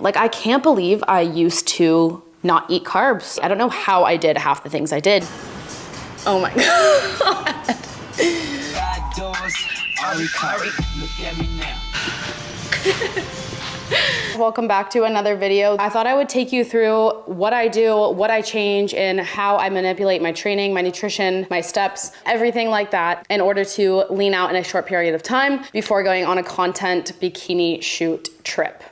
Like, I can't believe I used to not eat carbs. I don't know how I did half the things I did. Oh my God. Welcome back to another video. I thought I would take you through what I do, what I change, and how I manipulate my training, my nutrition, my steps, everything like that in order to lean out in a short period of time before going on a content bikini shoot trip.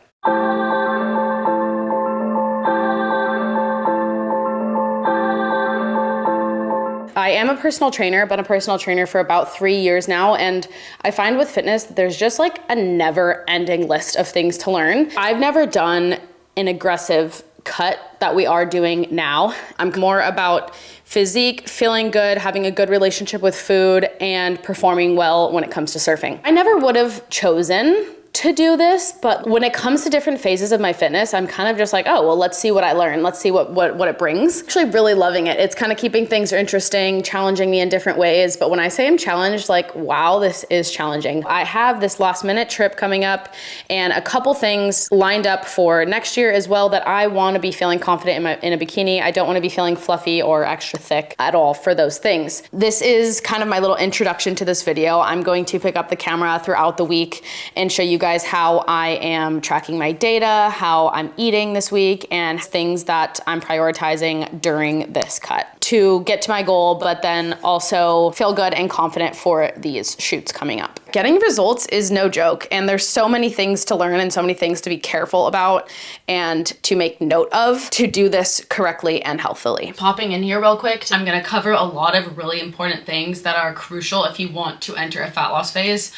I am a personal trainer, been a personal trainer for about 3 years now, and I find with fitness, there's just like a never-ending list of things to learn. I've never done an aggressive cut that we are doing now. I'm more about physique, feeling good, having a good relationship with food, and performing well when it comes to surfing. I never would have chosen to do this, but when it comes to different phases of my fitness, I'm kind of just like, oh, well, let's see what I learn. Let's see what it brings. Actually really loving it. It's kind of keeping things interesting, challenging me in different ways. But when I say I'm challenged, like, wow, this is challenging. I have this last minute trip coming up and a couple things lined up for next year as well that I want to be feeling confident in a bikini. I don't want to be feeling fluffy or extra thick at all for those things. This is kind of my little introduction to this video. I'm going to pick up the camera throughout the week and show you guys how I am tracking my data, how I'm eating this week, and things that I'm prioritizing during this cut to get to my goal, but then also feel good and confident for these shoots coming up. Getting results is no joke, and there's so many things to learn and so many things to be careful about and to make note of to do this correctly and healthily. Popping in here real quick, I'm gonna cover a lot of really important things that are crucial if you want to enter a fat loss phase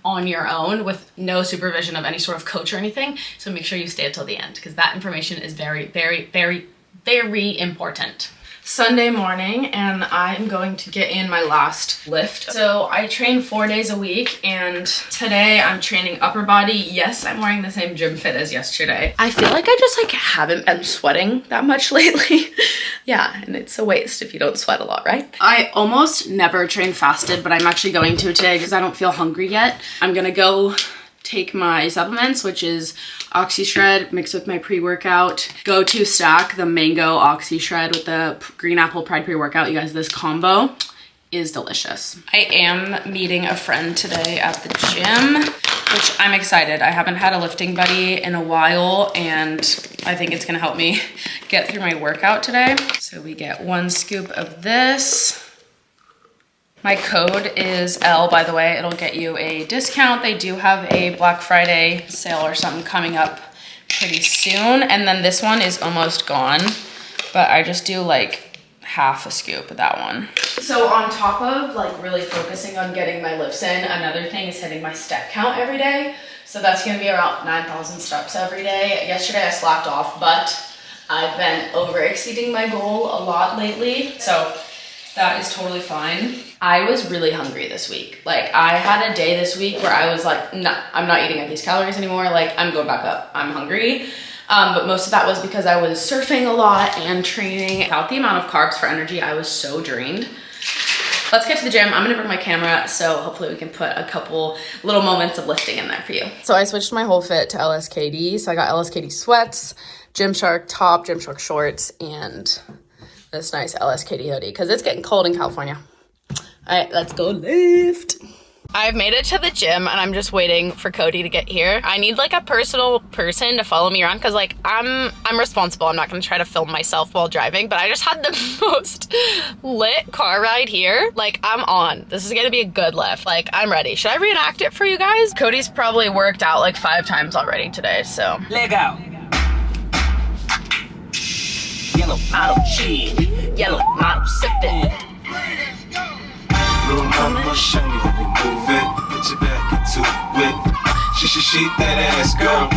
on your own with no supervision of any sort of coach or anything. So make sure you stay until the end because that information is very, very, very, very important. Sunday morning, and I'm going to get in my last lift. So I train 4 days a week, and today I'm training upper body. Yes, I'm wearing the same gym fit as yesterday. I feel like I just like haven't been sweating that much lately. Yeah, and it's a waste if you don't sweat a lot, right? I almost never train fasted, but I'm actually going to today because I don't feel hungry yet. I'm gonna go take my supplements, which is Oxy Shred mixed with my pre-workout. Go-to stack, the mango Oxy Shred with the green apple pride pre-workout. You guys, this combo is delicious. I am meeting a friend today at the gym, which I'm excited. I haven't had a lifting buddy in a while, and I think it's gonna help me get through my workout today. So we get 1 scoop of this. My code is L, by the way. It'll get you a discount. They do have a Black Friday sale or something coming up pretty soon. And then this one is almost gone, but I just do like half a scoop of that one. So on top of like really focusing on getting my lifts in, another thing is hitting my step count every day. So that's gonna be around 9,000 steps every day. Yesterday I slacked off, but I've been over exceeding my goal a lot lately. So that is totally fine. I was really hungry this week. Like, I had a day this week where I was like, no, I'm not eating at these calories anymore. Like, I'm going back up. I'm hungry. But most of that was because I was surfing a lot and training. Without the amount of carbs for energy, I was so drained. Let's get to the gym. I'm gonna bring my camera, so hopefully we can put a couple little moments of lifting in there for you. So I switched my whole fit to LSKD. So I got LSKD sweats, Gymshark top, Gymshark shorts, and this nice LSKD hoodie because it's getting cold in California. All right, let's go lift. I've made it to the gym and I'm just waiting for Cody to get here. I need like a personal person to follow me around because like I'm responsible. I'm not gonna try to film myself while driving, but I just had the most lit car ride here. Like, I'm on. This is gonna be a good lift. Like, I'm ready. Should I reenact it for you guys? Cody's probably worked out like 5 times already today, so. Lego. Yellow model cheese, yellow model sipping. Little mama, show me how we move it. Put your back into it. She that ass, go.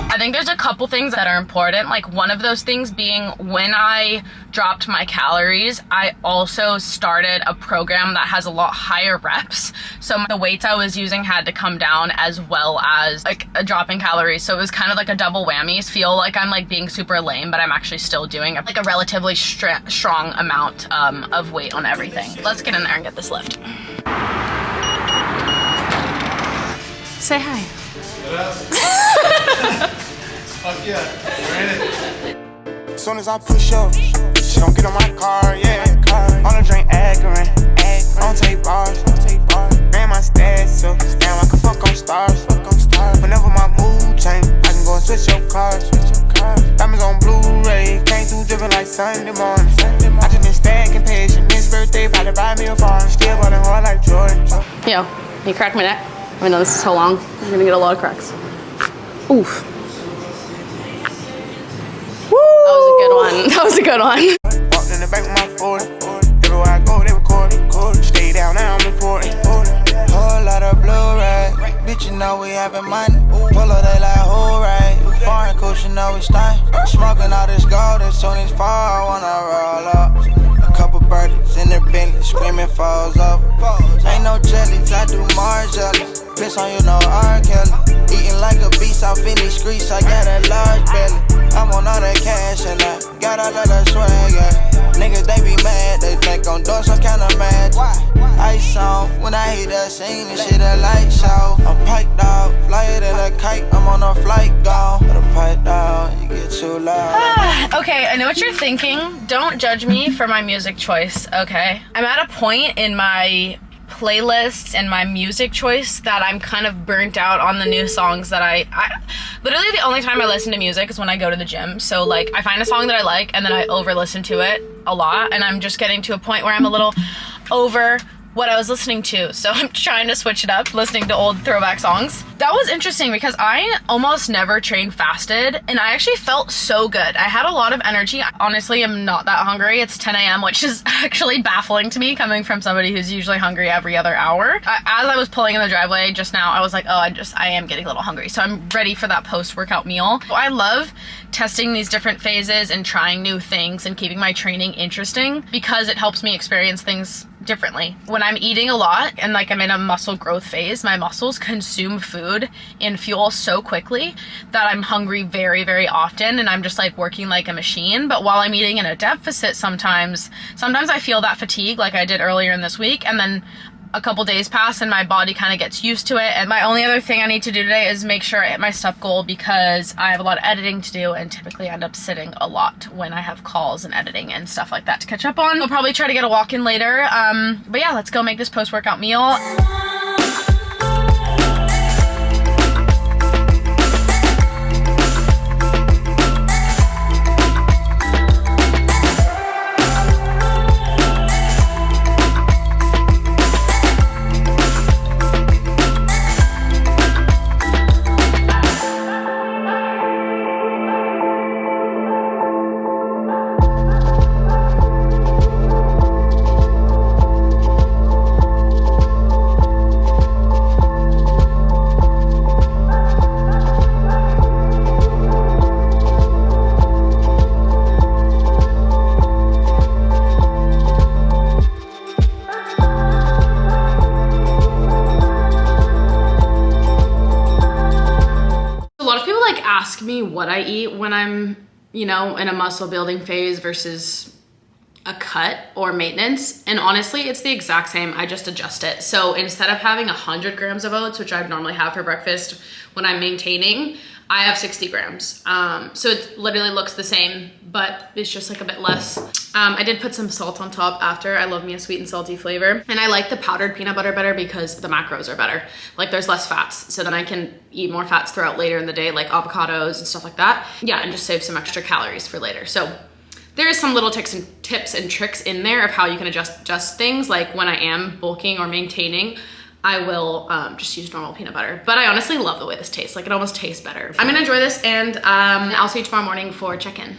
I think there's a couple things that are important. Like, one of those things being when I dropped my calories, I also started a program that has a lot higher reps. So the weights I was using had to come down as well as like a drop in calories. So it was kind of like a double whammy. Feel like I'm like being super lame, but I'm actually still doing like a relatively strong amount of weight on everything. Let's get in there and get this lift. Say hi. Fuck yeah. As soon as I push up, she gon' get on my car, yeah. On the drink Akron, don't take bars. Man, my stats up, damn, I can fuck on stars. Whenever my mood change, I can go and switch your cars. Diamonds on Blu-ray, came through dripping like Sunday morning. I just been stacking patience. This birthday, probably buy me a farm. Still ballin' hard like Jordan. Yo, you cracked my neck. I know this is so long. I'm gonna get a lot of cracks. Oof. Woo! That was a good one. That was a good one. Walked in the back with my 40. Everywhere I go, they record. Stay down now, I'm important. Whole lot of Blu-ray. Bitch, you know we having money. Pull up, they like, whole right. Foreign coach, you know we stun. Smoking all this gold, as soon as fall, I wanna roll up. A couple birdies in their Bentley, screaming falls up. Ain't no jellies, I do more jellies. Piss on you, no R. Kelly. Eating like a beast off in these streets, I got a large belly. I'm on all that cash and I got all of that swag, yeah. Niggas, they be mad, they think I'm doing some kind of magic. Ice on, when I hit that scene, this shit a light show. I'm piped out, fly it in a kite, I'm on a flight gone. Put a pipe down, you get too loud. Okay, I know what you're thinking. Don't judge me for my music choice, okay? I'm at a point in my playlist and my music choice that I'm kind of burnt out on the new songs that I literally the only time I listen to music is when I go to the gym. So like I find a song that I like and then I over listen to it a lot, and I'm just getting to a point where I'm a little over what I was listening to, so I'm trying to switch it up, listening to old throwback songs. That was interesting because I almost never train fasted, and I actually felt so good. I had a lot of energy. I honestly am not that hungry. It's 10 a.m., which is actually baffling to me coming from somebody who's usually hungry every other hour. As I was pulling in the driveway just now, I was like, oh, I am getting a little hungry, so I'm ready for that post-workout meal. I love testing these different phases and trying new things and keeping my training interesting because it helps me experience things differently. When I'm eating a lot and like I'm in a muscle growth phase, my muscles consume food and fuel so quickly that I'm hungry very, very often, and I'm just like working like a machine. But while I'm eating in a deficit, sometimes I feel that fatigue like I did earlier in this week, and then a couple days pass and my body kind of gets used to it. And my only other thing I need to do today is make sure I hit my step goal because I have a lot of editing to do and typically end up sitting a lot when I have calls and editing and stuff like that to catch up on. I'll probably try to get a walk in later. But yeah, let's go make this post-workout meal. Ask me what I eat when I'm, you know, in a muscle building phase versus a cut or maintenance, and honestly it's the exact same. I just adjust it. So instead of having 100 grams of oats, which I'd normally have for breakfast when I'm maintaining, I have 60 grams. So it literally looks the same, but it's just like a bit less. I did put some salt on top after. I love me a sweet and salty flavor. And I like the powdered peanut butter better because the macros are better. Like there's less fats, so then I can eat more fats throughout later in the day, like avocados and stuff like that. Yeah, and just save some extra calories for later. So there is some little tips and tricks in there of how you can adjust things. Like when I am bulking or maintaining, I will just use normal peanut butter. But I honestly love the way this tastes. Like it almost tastes better. I'm gonna enjoy this, and I'll see you tomorrow morning for check-in.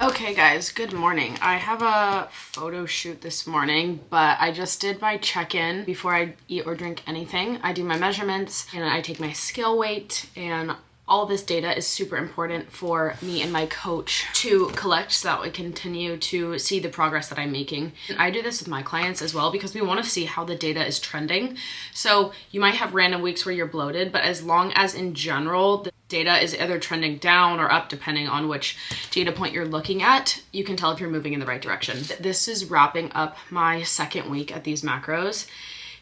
Okay guys, good morning. I have a photo shoot this morning, but I just did my check-in before I eat or drink anything. I do my measurements and I take my scale weight, and all this data is super important for me and my coach to collect so that we continue to see the progress that I'm making. And I do this with my clients as well because we want to see how the data is trending. So you might have random weeks where you're bloated, but as long as in general the data is either trending down or up depending on which data point you're looking at. You can tell if you're moving in the right direction. This is wrapping up my second week at these macros.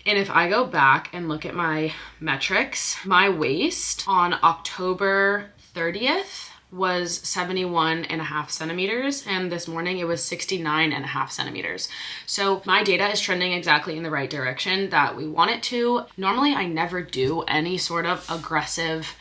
And if I go back and look at my metrics, my waist on October 30th was 71.5 centimeters, and this morning it was 69.5 centimeters. So my data is trending exactly in the right direction that we want it to. Normally I never do any sort of aggressive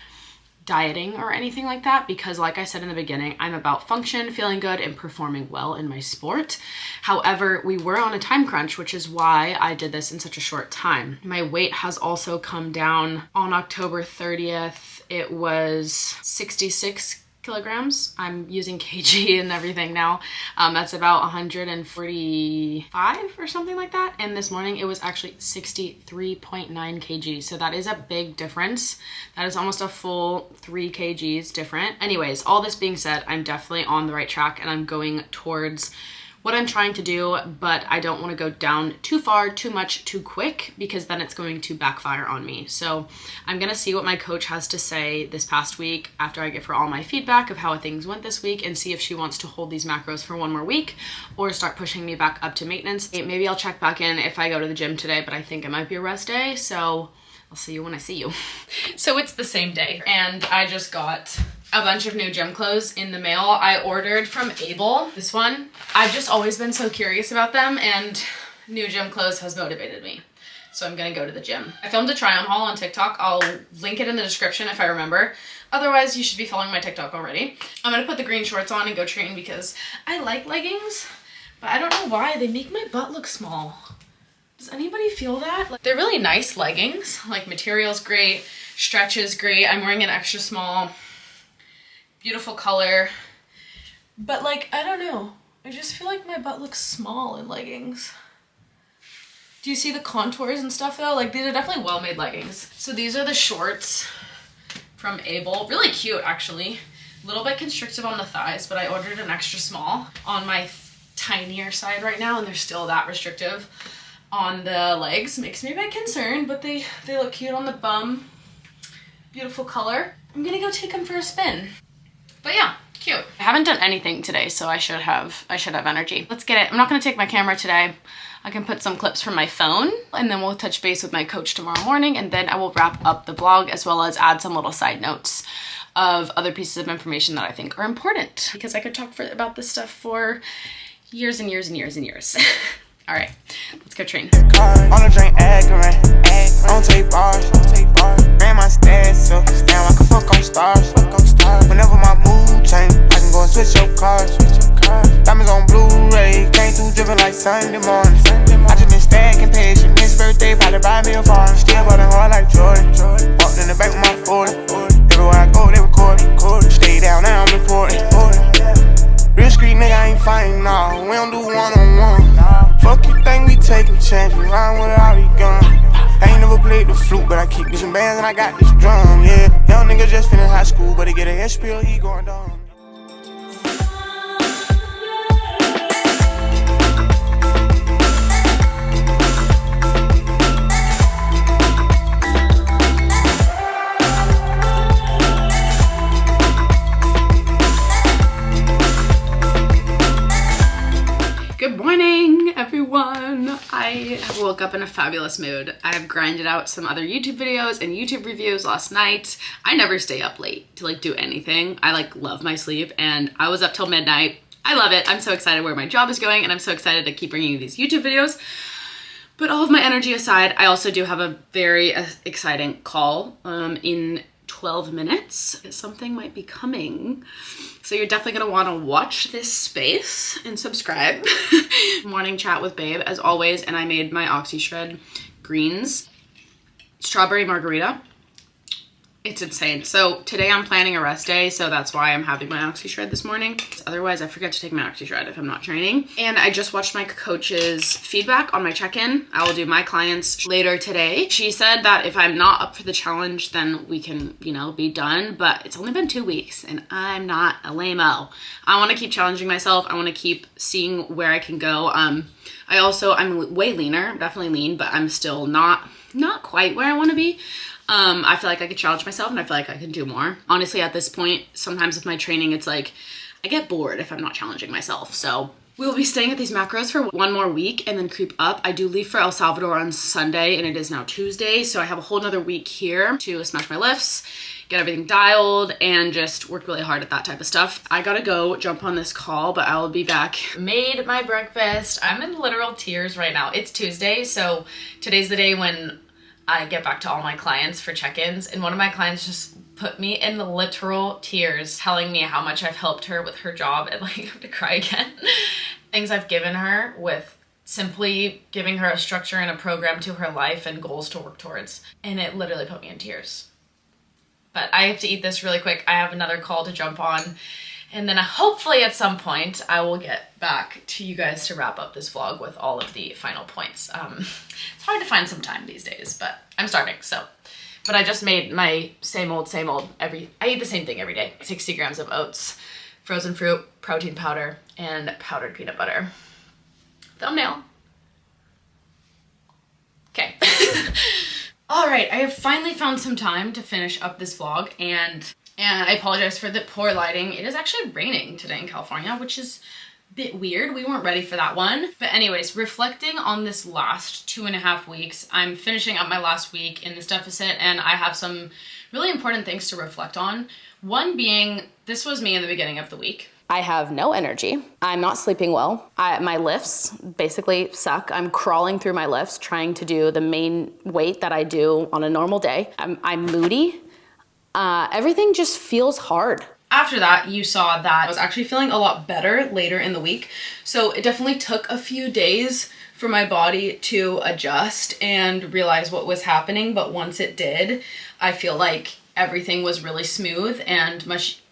dieting or anything like that because, like I said in the beginning, I'm about function, feeling good, and performing well in my sport. However, we were on a time crunch, which is why I did this in such a short time. My weight has also come down. On October 30th, it was 66 kilograms. I'm using kg and everything now. That's about 145 or something like that. And this morning it was actually 63.9 kg. So that is a big difference. That is almost a full 3 kgs different. Anyways, all this being said, I'm definitely on the right track and I'm going towards what I'm trying to do, but I don't want to go down too far, too much, too quick, because then it's going to backfire on me. So I'm going to see what my coach has to say this past week after I give her all my feedback of how things went this week and see if she wants to hold these macros for one more week or start pushing me back up to maintenance. Maybe I'll check back in if I go to the gym today, but I think it might be a rest day. So I'll see you when I see you. So it's the same day and I just got a bunch of new gym clothes in the mail. I ordered from Able, this one. I've just always been so curious about them and new gym clothes has motivated me. So I'm gonna go to the gym. I filmed a try on haul on TikTok. I'll link it in the description if I remember. Otherwise, you should be following my TikTok already. I'm gonna put the green shorts on and go train because I like leggings, but I don't know why. They make my butt look small. Does anybody feel that? Like, they're really nice leggings. Like, material's great, stretch is great. I'm wearing an extra small. Beautiful color, but like, I don't know. I just feel like my butt looks small in leggings. Do you see the contours and stuff though? Like, these are definitely well-made leggings. So these are the shorts from Able. Really cute, actually. A little bit constrictive on the thighs, but I ordered an extra small on my tinier side right now, and they're still that restrictive on the legs. Makes me a bit concerned, but they look cute on the bum. Beautiful color. I'm gonna go take them for a spin. But yeah, cute. I haven't done anything today, so I should have energy. Let's get it. I'm not gonna take my camera today. I can put some clips from my phone and then we'll touch base with my coach tomorrow morning, and then I will wrap up the vlog as well as add some little side notes of other pieces of information that I think are important, because I could talk about this stuff for years and years and years and years. All right, let's go train. On the drink, accurate. Don't take bars. Ran my stats up. Damn, I can fuck on stars. Whenever my mood change, I can go and switch your cars. Diamonds on Blu-ray. Came through dripping like Sunday morning. I just been stacking patient. Next birthday, probably buy me a farm. Still ballin' hard like Jordan. Walked in the back with my 40. Everywhere I go, they record. Stay down, now I'm reporting. Real street nigga, I ain't fighting, nah. We don't do one-on-one. Fuck you think we taking chances, round with all these guns. I ain't never played the flute, but I keep missing bands and I got this drum, yeah. Young nigga just finished high school, but he get a SPL, he going down. Good morning, everyone. I woke up in a fabulous mood. I have grinded out some other YouTube videos and YouTube reviews last night. I never stay up late to like do anything. I like love my sleep, and I was up till midnight. I love it. I'm so excited where my job is going, and I'm so excited to keep bringing you these YouTube videos. But all of my energy aside, I also do have a very exciting call in 12 minutes. Something might be coming. So you're definitely gonna wanna watch this space and subscribe. Morning chat with Babe, as always, and I made my OxyShred greens. Strawberry margarita. It's insane. So today I'm planning a rest day, so that's why I'm having my OxyShred this morning. Otherwise, I forget to take my OxyShred if I'm not training. And I just watched my coach's feedback on my check-in. I will do my clients later today. She said that if I'm not up for the challenge, then we can, you know, be done. But it's only been 2 weeks, and I'm not a lame-o. I want to keep challenging myself. I want to keep seeing where I can go. I'm way leaner. I'm definitely lean, but I'm still not quite where I want to be. I feel like I could challenge myself and I feel like I can do more. Honestly, at this point, sometimes with my training, it's like I get bored if I'm not challenging myself. So we'll be staying at these macros for one more week and then creep up. I do leave for El Salvador on Sunday and it is now Tuesday. So I have a whole nother week here to smash my lifts, get everything dialed, and just work really hard at that type of stuff. I gotta go jump on this call, but I will be back. Made my breakfast. I'm in literal tears right now. It's Tuesday, so today's the day when I get back to all my clients for check-ins, and one of my clients just put me in the literal tears telling me how much I've helped her with her job, and like I have to cry again. Things I've given her with simply giving her a structure and a program to her life and goals to work towards, and it literally put me in tears. But I have to eat this really quick. I have another call to jump on, and then hopefully at some point I will get back to you guys to wrap up this vlog with all of the final points. It's hard to find some time these days, but I'm starting, so. But I just made my same old, I eat the same thing every day. 60 grams of oats, frozen fruit, protein powder, and powdered peanut butter. Thumbnail. Okay. All right, I have finally found some time to finish up this vlog, and I apologize for the poor lighting. It is actually raining today in California, which is a bit weird. We weren't ready for that one. But anyways, reflecting on this last 2.5 weeks, I'm finishing up my last week in this deficit, and I have some really important things to reflect on. One being, this was me in the beginning of the week. I have no energy. I'm not sleeping well. My lifts basically suck. I'm crawling through my lifts trying to do the main weight that I do on a normal day. I'm moody. Everything just feels hard. After that, you saw that I was actually feeling a lot better later in the week. So it definitely took a few days for my body to adjust and realize what was happening. But once it did, I feel like everything was really smooth and much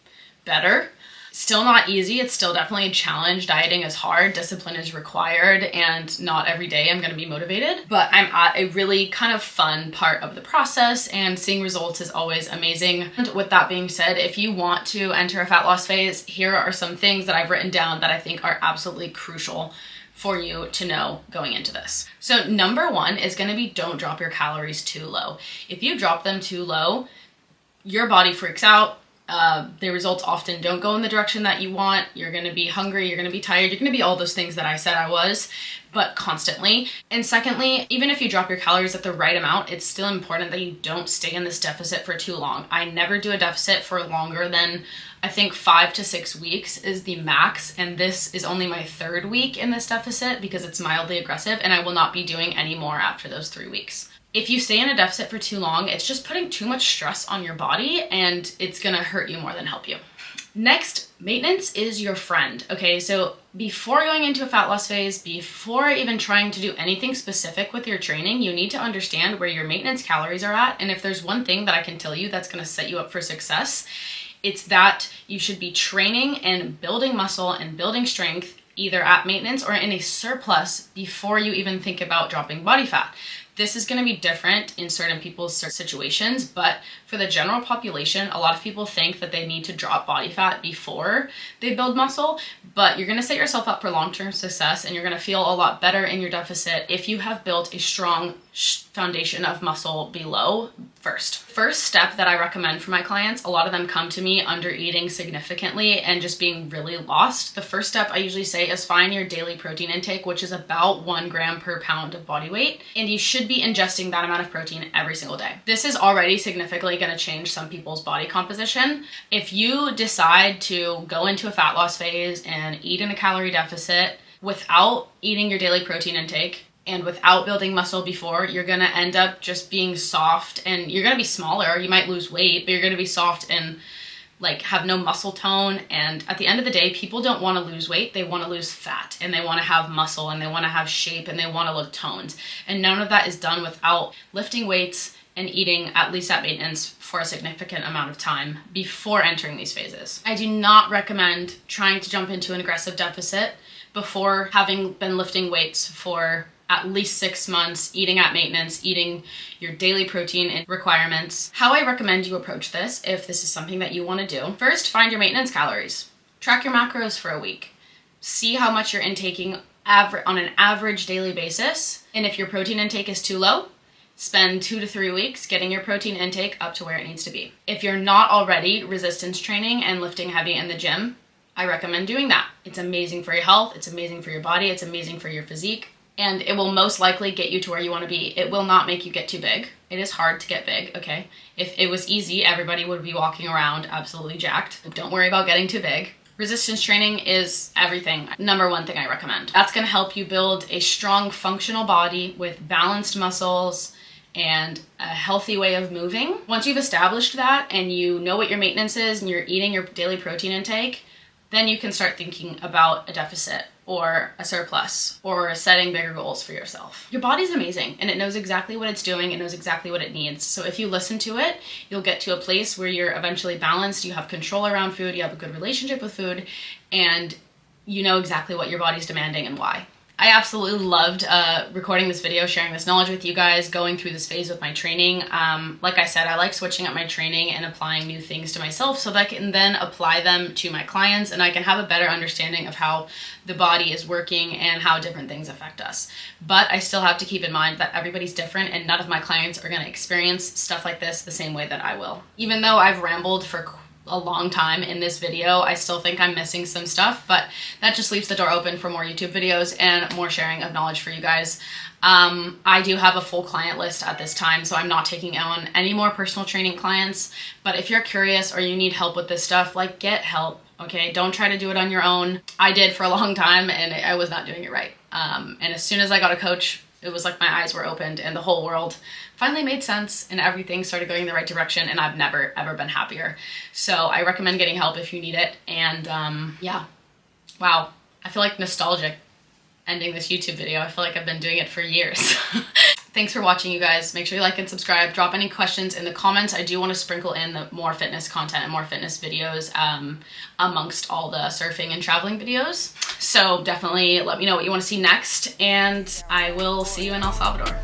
better. Still not easy. It's still definitely a challenge. Dieting is hard. Discipline is required, and not every day I'm going to be motivated. But I'm at a really kind of fun part of the process, and seeing results is always amazing. And with that being said, if you want to enter a fat loss phase, here are some things that I've written down that I think are absolutely crucial for you to know going into this. So number one is going to be, don't drop your calories too low. If you drop them too low, your body freaks out. The results often don't go in the direction that you want. You're going to be hungry, you're going to be tired, you're going to be all those things that I said I was, but constantly. And secondly, even if you drop your calories at the right amount, it's still important that you don't stay in this deficit for too long. I never do a deficit for longer than, I think 5 to 6 weeks is the max, and this is only my 3rd week in this deficit because it's mildly aggressive, and I will not be doing any more after those 3 weeks. If you stay in a deficit for too long, it's just putting too much stress on your body, and it's gonna hurt you more than help you. Next, maintenance is your friend. Okay, so before going into a fat loss phase, before even trying to do anything specific with your training, you need to understand where your maintenance calories are at. And if there's one thing that I can tell you that's gonna set you up for success, it's that you should be training and building muscle and building strength either at maintenance or in a surplus before you even think about dropping body fat. This is going to be different in certain people's situations, but for the general population, a lot of people think that they need to drop body fat before they build muscle, but you're going to set yourself up for long-term success, and you're going to feel a lot better in your deficit if you have built a strong foundation of muscle below first. First step that I recommend for my clients, a lot of them come to me under eating significantly and just being really lost. The first step I usually say is find your daily protein intake, which is about 1 gram per pound of body weight, and you should be ingesting that amount of protein every single day. This is already significantly going to change some people's body composition. If you decide to go into a fat loss phase and eat in a calorie deficit without eating your daily protein intake and without building muscle before, you're going to end up just being soft, and you're going to be smaller. You might lose weight, but you're going to be soft and like have no muscle tone. And at the end of the day, people don't want to lose weight. They want to lose fat, and they want to have muscle, and they want to have shape, and they want to look toned. And none of that is done without lifting weights and eating at least at maintenance for a significant amount of time before entering these phases. I do not recommend trying to jump into an aggressive deficit before having been lifting weights for at least 6 months, eating at maintenance, eating your daily protein requirements. How I recommend you approach this, if this is something that you want to do, first find your maintenance calories. Track your macros for a week. See how much you're intaking on an average daily basis. And if your protein intake is too low, Spend 2 to 3 weeks getting your protein intake up to where it needs to be. If you're not already resistance training and lifting heavy in the gym, I recommend doing that. It's amazing for your health, it's amazing for your body, it's amazing for your physique, and it will most likely get you to where you want to be. It will not make you get too big. It is hard to get big, okay? If it was easy, everybody would be walking around absolutely jacked. But don't worry about getting too big. Resistance training is everything. Number one thing I recommend. That's gonna help you build a strong, functional body with balanced muscles and a healthy way of moving. Once you've established that and you know what your maintenance is and you're eating your daily protein intake, then you can start thinking about a deficit or a surplus or setting bigger goals for yourself. Your body's amazing and it knows exactly what it's doing. It knows exactly what it needs. So if you listen to it, you'll get to a place where you're eventually balanced, you have control around food, you have a good relationship with food, and you know exactly what your body's demanding and why. I absolutely loved recording this video, sharing this knowledge with you guys, going through this phase with my training. Like I said, I like switching up my training and applying new things to myself so that I can then apply them to my clients and I can have a better understanding of how the body is working and how different things affect us. But I still have to keep in mind that everybody's different and none of my clients are going to experience stuff like this the same way that I will. Even though I've rambled for a long time in this video, I still think I'm missing some stuff, but that just leaves the door open for more YouTube videos and more sharing of knowledge for you guys. I do have a full client list at this time, so I'm not taking on any more personal training clients, but if you're curious or you need help with this stuff, like, get help, okay? Don't try to do it on your own. I did for a long time and I was not doing it right. And as soon as I got a coach, it was like my eyes were opened and the whole world finally made sense and everything started going in the right direction, and I've never ever been happier. So I recommend getting help if you need it. And yeah, wow, I feel like nostalgic ending this YouTube video. I feel like I've been doing it for years. Thanks for watching, you guys. Make sure you like and subscribe. Drop any questions in the comments. I do want to sprinkle in the more fitness content and more fitness videos amongst all the surfing and traveling videos. So definitely let me know what you want to see next, and I will see you in El Salvador.